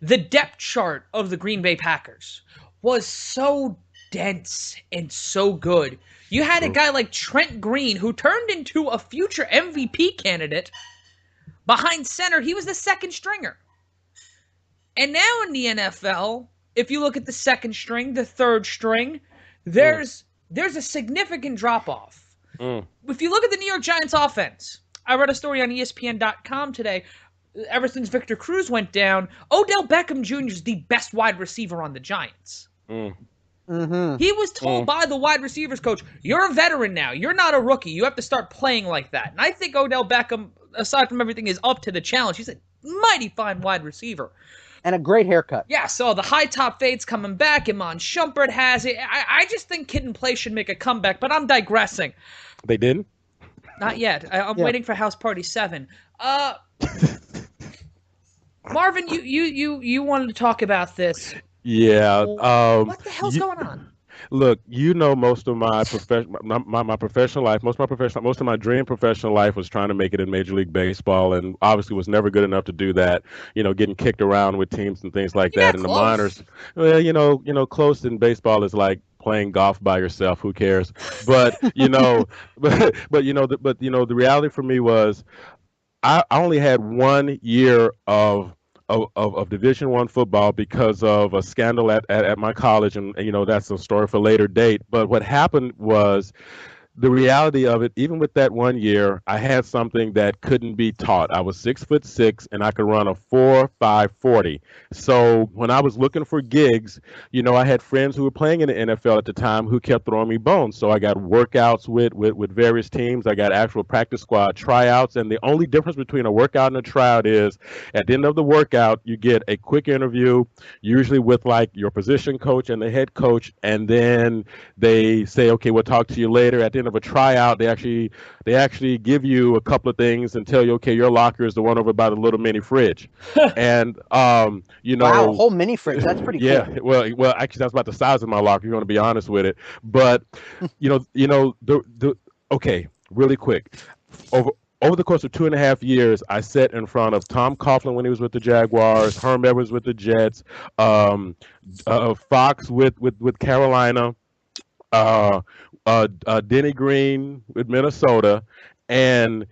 the depth chart of the Green Bay Packers was so dense and so good. You had a guy like Trent Green who turned into a future MVP candidate behind center. He was the second stringer. And now in the NFL, if you look at the second string, the third string, there's a significant drop-off. If you look at the New York Giants offense, I read a story on ESPN.com today. Ever since Victor Cruz went down, Odell Beckham Jr. is the best wide receiver on the Giants. He was told by the wide receivers coach, you're a veteran now. You're not a rookie. You have to start playing like that. And I think Odell Beckham, aside from everything, is up to the challenge. He's a mighty fine wide receiver. And a great haircut. Yeah, so the high top fade's coming back. Iman Shumpert has it. I just think Kid and Play should make a comeback, but I'm digressing. They didn't? Not yet. I'm waiting for House Party 7. Marvin, you wanted to talk about this. Yeah. What the hell's going on? Look, most of my professional life, most of my dream professional life was trying to make it in Major League Baseball, and obviously was never good enough to do that. Getting kicked around with teams and things like that in the minors. Well, close in baseball is like playing golf by yourself. Who cares? But the reality for me was I only had 1 year of Division I football because of a scandal at my college, and that's a story for a later date. But what happened was, the reality of it, even with that 1 year, I had something that couldn't be taught. I was 6'6", and I could run a 4.5 40. So when I was looking for gigs, I had friends who were playing in the NFL at the time who kept throwing me bones. So I got workouts with various teams. I got actual practice squad tryouts. And the only difference between a workout and a tryout is, at the end of the workout, you get a quick interview, usually with like your position coach and the head coach, and then they say, okay, we'll talk to you later. At the of a tryout, they actually give you a couple of things and tell you, okay, your locker is the one over by the little mini fridge. And wow, a whole mini fridge. That's pretty cool. Yeah, well, actually, that's about the size of my locker. You want to be honest with it, but okay, really quick, over the course of 2.5 years, I sat in front of Tom Coughlin when he was with the Jaguars, Herm Edwards with the Jets, Fox with Carolina, Denny Green with Minnesota, and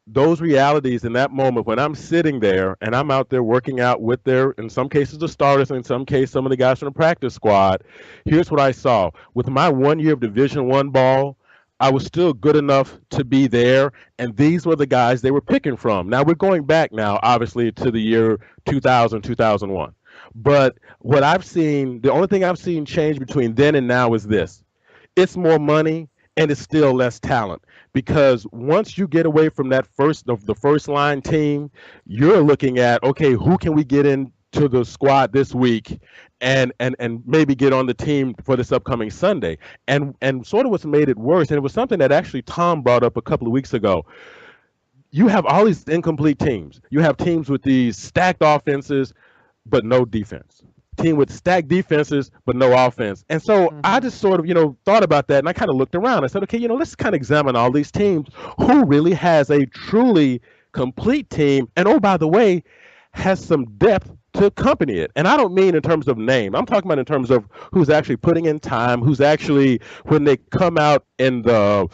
those realities in that moment when I'm sitting there and I'm out there working out with in some cases, the starters, and in some cases, some of the guys from the practice squad, here's what I saw. With my 1 year of Division I ball, I was still good enough to be there, and these were the guys they were picking from. Now, we're going back now, obviously, to the year 2000, 2001. But what I've seen, the only thing I've seen change between then and now is this. It's more money, and it's still less talent, because once you get away from the first line team, you're looking at, okay, who can we get into the squad this week and maybe get on the team for this upcoming Sunday. And sort of what's made it worse, and it was something that actually Tom brought up a couple of weeks ago. You have all these incomplete teams. You have teams with these stacked offenses, but no defense. Team with stacked defenses but no offense. And so I just sort of thought about that, and I kind of looked around. I said, okay, let's kind of examine all these teams. Who really has a truly complete team, and oh, by the way, has some depth to accompany it? And I don't mean in terms of name. I'm talking about in terms of who's actually putting in time, who's actually, when they come out in the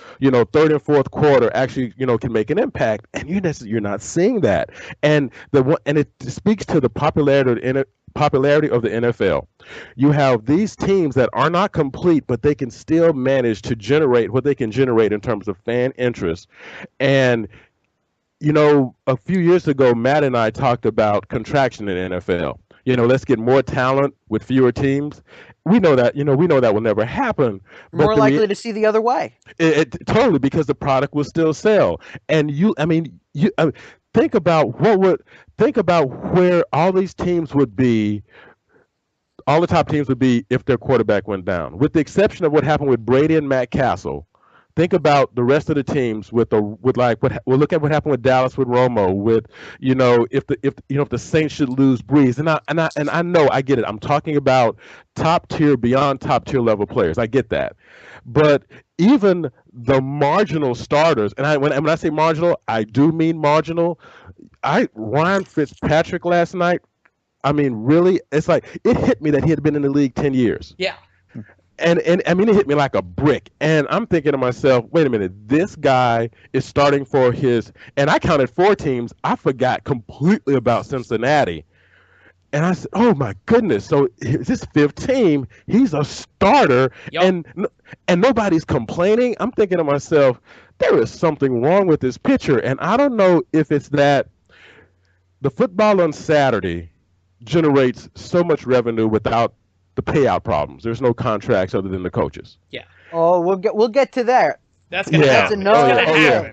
third and fourth quarter, actually can make an impact. And you're not seeing that. And it speaks to the popularity of the NFL. You have these teams that are not complete, but they can still manage to generate what they can generate in terms of fan interest. And a few years ago, Matt and I talked about contraction in the NFL. Let's get more talent with fewer teams. We know that will never happen. More likely to see the other way. Totally, because the product will still sell. And think about where all these teams would be. All the top teams would be if their quarterback went down, with the exception of what happened with Brady and Matt Castle. Think about the rest of the teams look at what happened with Dallas with Romo, if the Saints should lose Breeze, and I know, I get it. I'm talking about top tier, beyond top tier level players. I get that, but even the marginal starters, and when I say marginal, I do mean marginal. Ryan Fitzpatrick last night I mean, really, it's like it hit me that he had been in the league 10 years. Yeah. And I mean, it hit me like a brick. And I'm thinking to myself, wait a minute, this guy is starting for his, and I counted 4 teams. I forgot completely about Cincinnati. And I said, oh my goodness. So his 5th team, he's a starter. Yep. And nobody's complaining. I'm thinking to myself, there is something wrong with this pitcher. And I don't know if it's that the football on Saturday generates so much revenue without the payout problems. There's no contracts other than the coaches. Yeah. Oh, we'll get to that. That's gonna happen.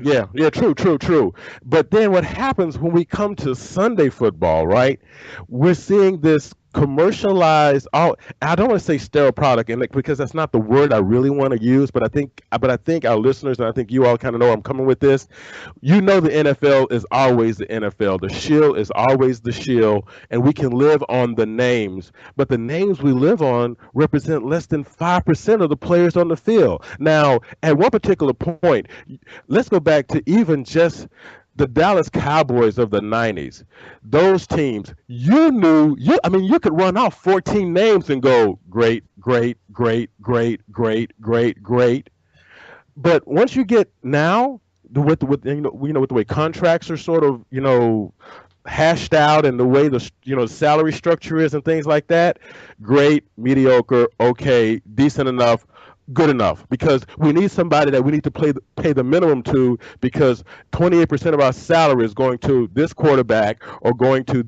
Yeah. True. But then what happens when we come to Sunday football, right? We're seeing this commercialized. I don't want to say sterile product, and because that's not the word I really want to use. But I think our listeners, and I think you all kind of know where I'm coming with this. You know, the NFL is always the NFL. The shill is always the shill, and we can live on the names, but the names we live on represent less than 5% of the players on the field. Now, at one particular point, let's go back to even just the Dallas Cowboys of the 90s. Those teams, you could run off 14 names and go great. But once you get now with the way contracts are sort of, hashed out and the way the salary structure is and things like that, great, mediocre, okay, decent enough, good enough, because we need somebody that we need to pay the minimum to, because 28% of our salary is going to this quarterback or going to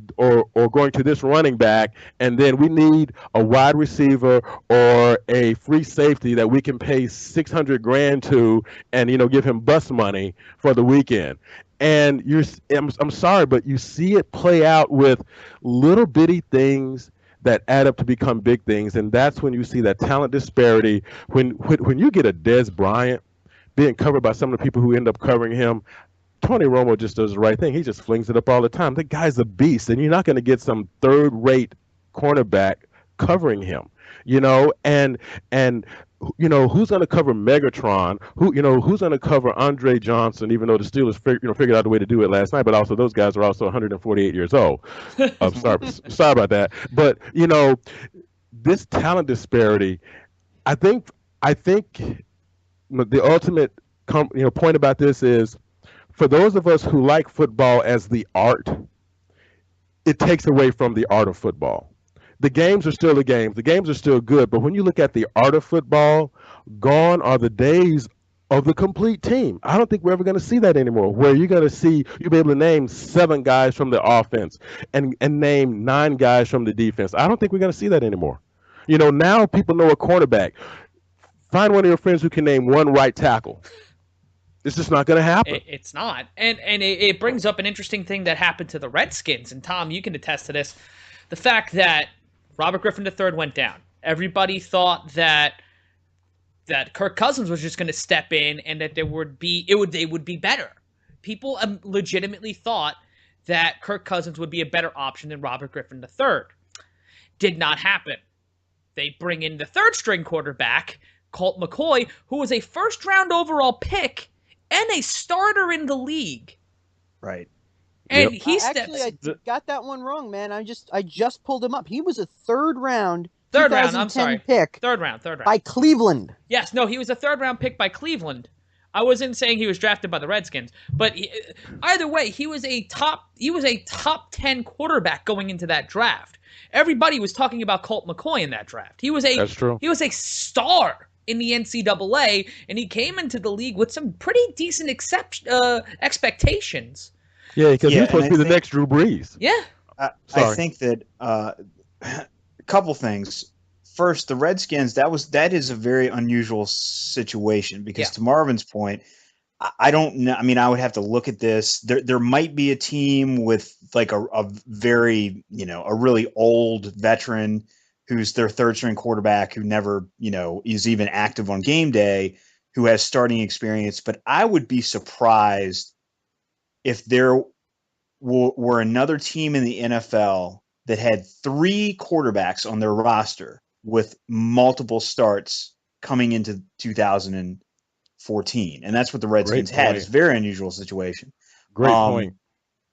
this running back, and then we need a wide receiver or a free safety that we can pay $600,000 to, and give him bus money for the weekend. And I'm sorry, but you see it play out with little bitty things that add up to become big things, and that's when you see that talent disparity. When you get a Dez Bryant being covered by some of the people who end up covering him, Tony Romo just does the right thing. He just flings it up all the time. The guy's a beast, and you're not going to get some third-rate cornerback covering him. And who's going to cover Megatron? Who's going to cover Andre Johnson? Even though the Steelers figured out a way to do it last night, but also those guys are also 148 years old. I'm sorry about that. But this talent disparity, I think the ultimate point about this is, for those of us who like football as the art, it takes away from the art of football. The games are still the games. The games are still good. But when you look at the art of football, gone are the days of the complete team. I don't think we're ever going to see that anymore, where you'll be able to name 7 guys from the offense and name 9 guys from the defense. I don't think we're going to see that anymore. Now people know a cornerback. Find one of your friends who can name 1 right tackle. It's just not going to happen. It's not. And it brings up an interesting thing that happened to the Redskins. And Tom, you can attest to this. The fact that Robert Griffin III went down. Everybody thought that Kirk Cousins was just going to step in and that they would be better. People legitimately thought that Kirk Cousins would be a better option than Robert Griffin III. Did not happen. They bring in the 3rd-string quarterback, Colt McCoy, who was a first-round overall pick and a starter in the league. Right. And he actually, I got that one wrong, man. I just pulled him up. He was a third round I'm sorry. pick. Third round. By Cleveland. Yes, no, he was a 3rd-round pick by Cleveland. I wasn't saying he was drafted by the Redskins, but either way, he was a top 10 quarterback going into that draft. Everybody was talking about Colt McCoy in that draft. That's true. He was a star in the NCAA, and he came into the league with some pretty decent expectations. Yeah, because he's supposed to be the next Drew Brees. Yeah. I think that a couple things. First, the Redskins, that is a very unusual situation, because to Marvin's point, I don't know. I mean, I would have to look at this. There might be a team with like a very, a really old veteran who's their 3rd-string quarterback who never, is even active on game day, who has starting experience. But I would be surprised if there were another team in the NFL that had 3 quarterbacks on their roster with multiple starts coming into 2014. And that's what the Redskins had. It's a very unusual situation. Great point.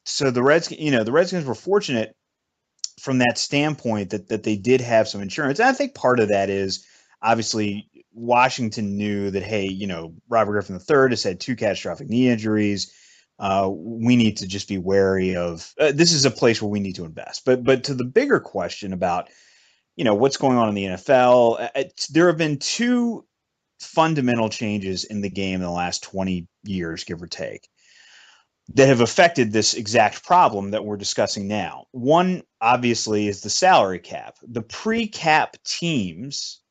So the Redskins were fortunate from that standpoint that they did have some insurance. And I think part of that is obviously Washington knew that, hey, Robert Griffin III has had 2 catastrophic knee injuries. We need to just be wary of this is a place where we need to invest. But to the bigger question about, what's going on in the NFL, there have been 2 fundamental changes in the game in the last 20 years, give or take, that have affected this exact problem that we're discussing now. One, obviously, is the salary cap. The pre-cap teams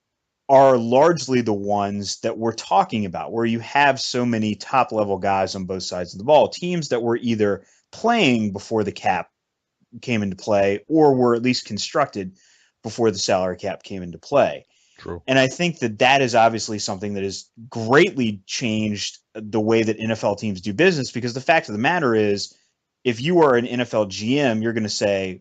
are largely the ones that we're talking about, where you have so many top-level guys on both sides of the ball. Teams that were either playing before the cap came into play or were at least constructed before the salary cap came into play. True. And I think that is obviously something that has greatly changed the way that NFL teams do business, because the fact of the matter is, if you are an NFL GM, you're going to say,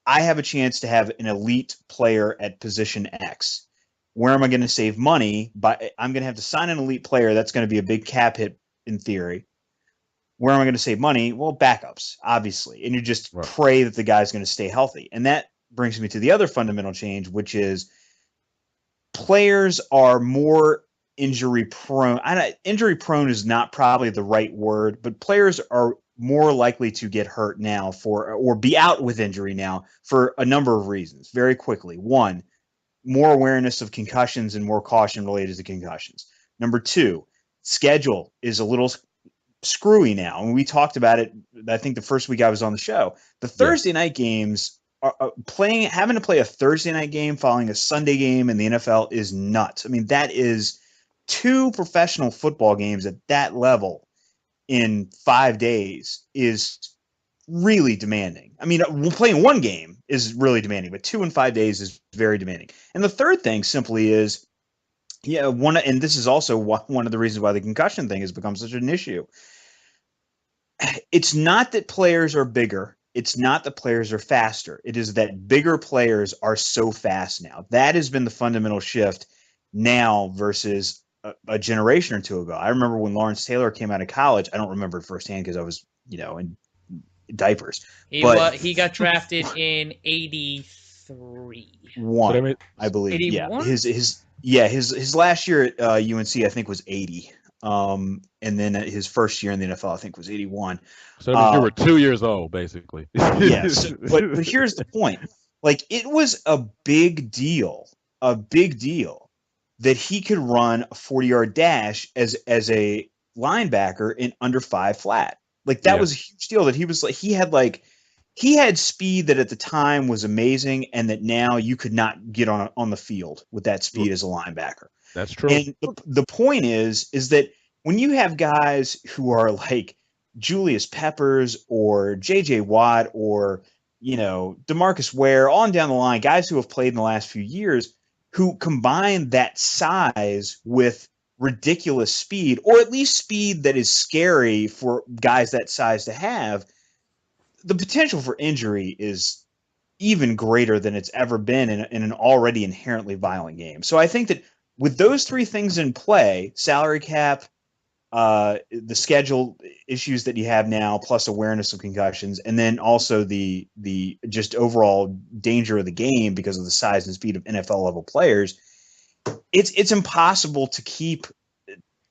I have a chance to have an elite player at position X. Where am I going to save money? I'm going to have to sign an elite player. That's going to be a big cap hit in theory. Where am I going to save money? Well, backups, obviously. And you just pray that the guy's going to stay healthy. And that brings me to the other fundamental change, which is players are more injury prone. Injury prone is not probably the right word, but players are more likely to get hurt now or be out with injury now for a number of reasons. Very quickly. One, more awareness of concussions and more caution related to concussions. Number 2, schedule is a little screwy now. And we talked about it, I think the first week I was on the show. The Thursday night games having to play a Thursday night game following a Sunday game in the NFL is nuts. I mean, that is 2 professional football games at that level in 5 days is really demanding. I mean, playing 1 game is really demanding, but 2 in 5 days is very demanding. And the third thing simply is, and this is also one of the reasons why the concussion thing has become such an issue. It's not that players are bigger. It's not that players are faster. It is that bigger players are so fast now. That has been the fundamental shift now versus a generation or 2 ago. I remember when Lawrence Taylor came out of college. I don't remember it firsthand because I was, in diapers. He got drafted in 83. I believe. 81? Yeah. His last year at UNC, I think, was 80. And then his first year in the NFL, I think, was 81. So you were 2 years old, basically. Yes. But here's the point. Like, it was a big deal that he could run a 40-yard dash as a linebacker in under 5 flat. Like, that was a huge deal, that he had speed that at the time was amazing, and that now you could not get on the field with that speed as a linebacker. That's true. And the point is that when you have guys who are like Julius Peppers or J.J. Watt or, DeMarcus Ware, on down the line, guys who have played in the last few years, who combine that size with ridiculous speed, or at least speed that is scary for guys that size to have, the potential for injury is even greater than it's ever been in an already inherently violent game. So I think that with those 3 things in play, salary cap, the schedule issues that you have now, plus awareness of concussions, and then also the just overall danger of the game because of the size and speed of NFL level players, it's impossible to keep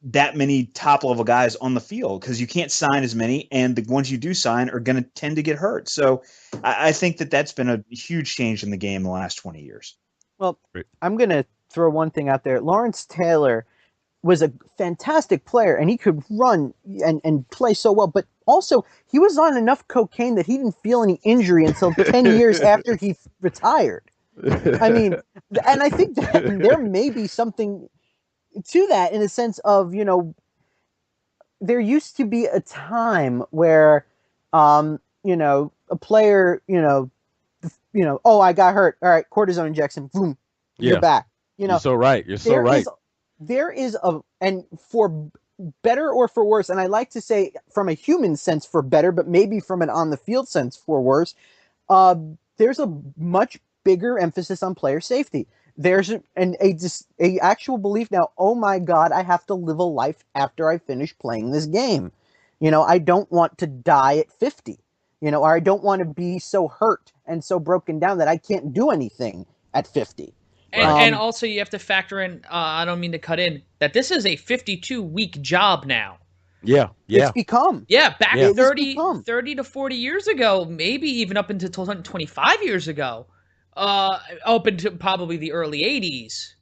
that many top level guys on the field because you can't sign as many, and the ones you do sign are going to tend to get hurt. So I think that's been a huge change in the game in the last 20 years. Well, I'm going to throw one thing out there. Lawrence Taylor was a fantastic player, and he could run and play so well, but also he was on enough cocaine that he didn't feel any injury until 10 years after he retired. I mean, and I think that there may be something to that in a sense of, there used to be a time where, a player, oh, I got hurt. All right, cortisone injection. Boom, you're back. You're so right. You're so right. There is and for better or for worse, and I like to say from a human sense for better, but maybe from an on the field sense for worse, there's a much bigger emphasis on player safety. There's a actual belief now, oh my God, I have to live a life after I finish playing this game. I don't want to die at 50. or I don't want to be so hurt and so broken down that I can't do anything at 50. And also you have to factor in, I don't mean to cut in, that this is a 52-week job now. Yeah. It's become. Yeah, back Yeah. 30 to 40 years ago, maybe even up into 25 years ago, up into probably the early 80s,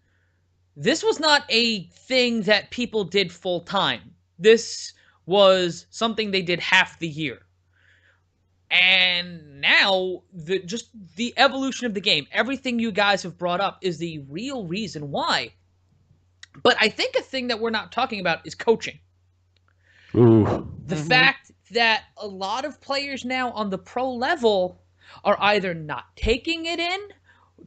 this was not a thing that people did full time. This was something they did half the year. And now, the evolution of the game, everything you guys have brought up is the real reason why. But I think a thing that we're not talking about is coaching. Ooh. The fact that a lot of players now on the pro level are either not taking it in,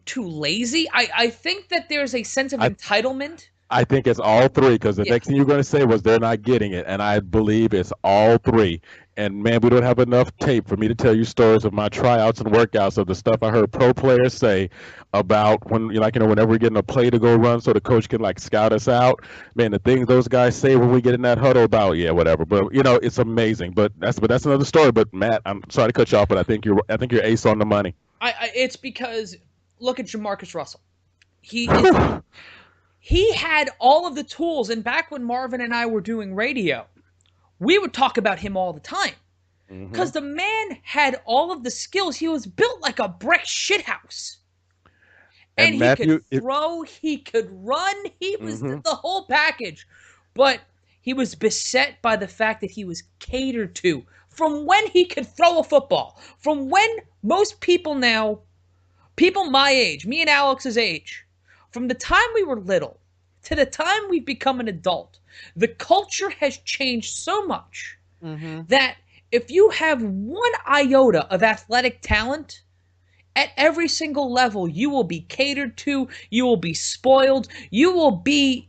too lazy. I think that there's a sense of entitlement. I think it's all three, because the next thing you're going to say was they're not getting it, and I believe it's all three. And man, we don't have enough tape for me to tell you stories of my tryouts and workouts of the stuff I heard pro players say about when, whenever we're getting a play to go run so the coach can scout us out. Man, the things those guys say when we get in that huddle about, whatever. But it's amazing. But that's another story. But Matt, I'm sorry to cut you off, but I think you're ace on the money. It's because look at Jamarcus Russell. He had all of the tools, and back when Marvin and I were doing radio, we would talk about him all the time. Because the man had all of the skills. He was built like a brick shithouse. And he could throw, he could run, he was the whole package. But he was beset by the fact that he was catered to from when he could throw a football. From when most people now, people my age, me and Alex's age, from the time we were little to the time we've become an adult, the culture has changed so much that if you have one iota of athletic talent, at every single level, you will be catered to, you will be spoiled, you will be...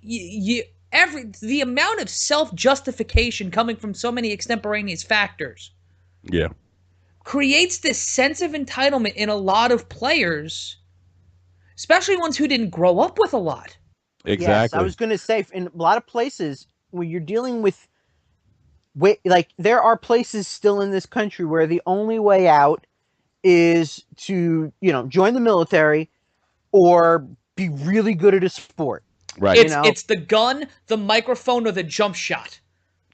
the amount of self-justification coming from so many extemporaneous factors creates this sense of entitlement in a lot of players, especially ones who didn't grow up with a lot. Exactly. Yes, I was going to say, in a lot of places where you're dealing with, there are places still in this country where the only way out is to, join the military or be really good at a sport. Right. It's the gun, the microphone, or the jump shot.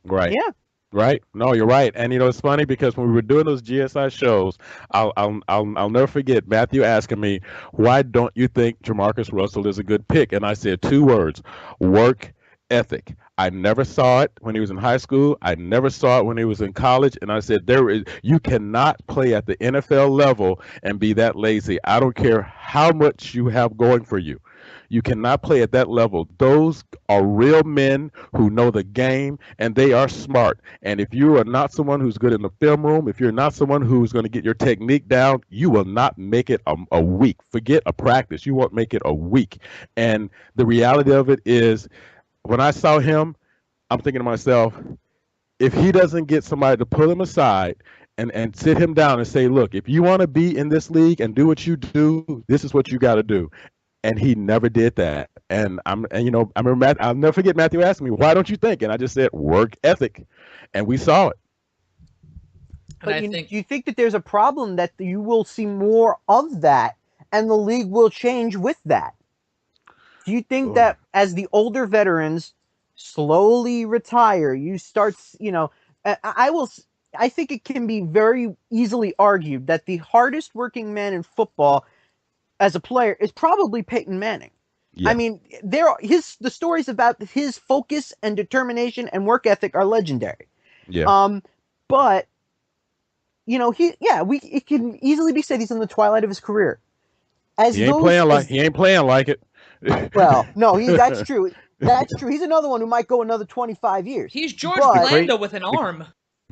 Right. Yeah. Right. No, you're right. And it's funny because when we were doing those GSI shows, I'll never forget Matthew asking me, why don't you think Jamarcus Russell is a good pick? And I said 2 words: work ethic. I never saw it when he was in high school. I never saw it when he was in college. And I said, you cannot play at the NFL level and be that lazy. I don't care how much you have going for you. You cannot play at that level. Those are real men who know the game, and they are smart. And if you are not someone who's good in the film room, if you're not someone who's going to get your technique down, you will not make it a week. Forget a practice. You won't make it a week. And the reality of it is, when I saw him, I'm thinking to myself, if he doesn't get somebody to pull him aside and sit him down and say, look, if you want to be in this league and do what you do, this is what you got to do. And he never did that. And I remember I'll never forget Matthew asking me, why don't you think? And I just said, work ethic. And we saw it. But do you think that there's a problem that you will see more of that and the league will change with that? Do you think that as the older veterans slowly retire, you start, I think it can be very easily argued that the hardest working man in football as a player is probably Peyton Manning. Yeah. I mean, the stories about his focus and determination and work ethic are legendary. Yeah. But it can easily be said he's in the twilight of his career. He ain't playing like it. Well, no, that's true. That's true. He's another one who might go another 25 years. He's George Blanda with an arm.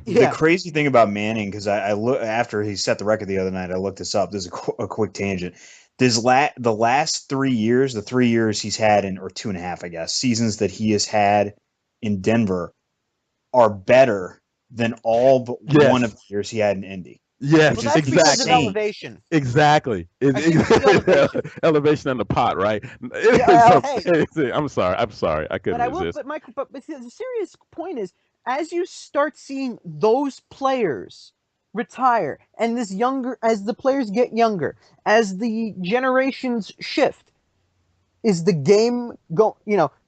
The crazy thing about Manning, because I look after he set the record the other night, I looked this up. This is a quick tangent. The last 3 years, the 3 years he's had or 2.5, I guess, seasons that he has had in Denver are better than all but one of the years he had in Indy. Yes, well, that's because of elevation. Exactly. Elevation in the pot, right? I'm sorry. I couldn't resist. But Michael, but the serious point is, as you start seeing those players retire, and as the players get younger, as the generations shift, is the game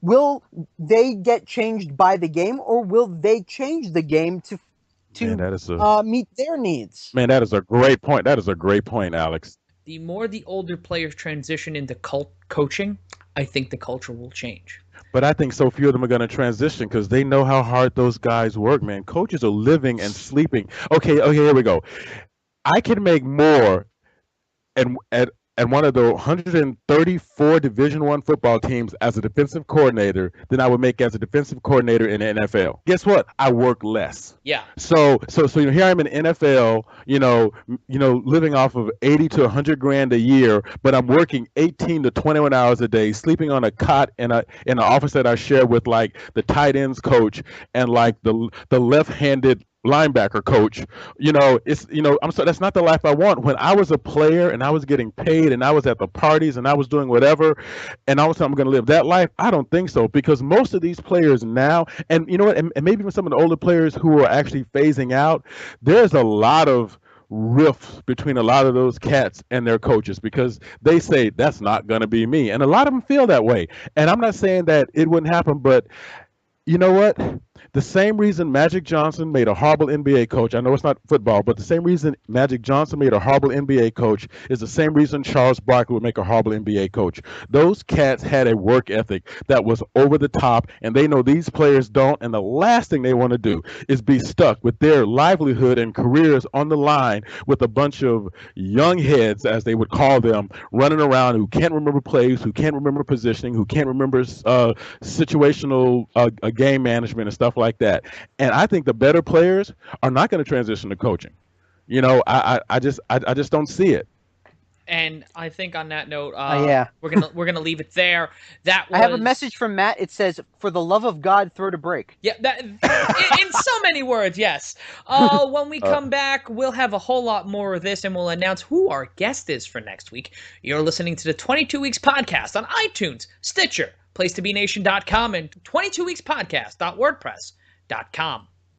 will they get changed by the game, or will they change the game to meet their needs? Man, that is a great point. That is a great point, Alex. The more the older players transition into coaching, I think the culture will change. But I think so few of them are going to transition because they know how hard those guys work, man. Coaches are living and sleeping. Okay, here we go. I can make more at one of the 134 Division I football teams as a defensive coordinator than I would make as a defensive coordinator in the NFL. Guess what? I work less. Yeah. So here I'm in the NFL, living off of 80 to 100 grand a year, but I'm working 18 to 21 hours a day, sleeping on a cot in an office that I share with like the tight ends coach and like the left-handed linebacker coach. That's not the life I want. When I was a player and I was getting paid and I was at the parties and I was doing whatever, and all of a sudden I'm going to live that life, I don't think so, because most of these players now, and you know what, and maybe even some of the older players who are actually phasing out, there's a lot of rifts between a lot of those cats and their coaches because they say that's not going to be me, and a lot of them feel that way. And I'm not saying that it wouldn't happen, but you know what? The same reason Magic Johnson made a horrible NBA coach, I know it's not football, but the same reason Magic Johnson made a horrible NBA coach is the same reason Charles Barkley would make a horrible NBA coach. Those cats had a work ethic that was over the top, and they know these players don't, and the last thing they want to do is be stuck with their livelihood and careers on the line with a bunch of young heads, as they would call them, running around who can't remember plays, who can't remember positioning, who can't remember situational game management and stuff like that. And I think the better players are not going to transition to coaching. I just don't see it. And I think on that note, we're gonna leave it there. I have a message from Matt. It says, "For the love of God, throw to break." Yeah, in so many words, yes. When we come back, we'll have a whole lot more of this, and we'll announce who our guest is for next week. You're listening to the 22 Weeks Podcast on iTunes, Stitcher, PlaceToBeNation.com, and 22weekspodcast.wordpress.com.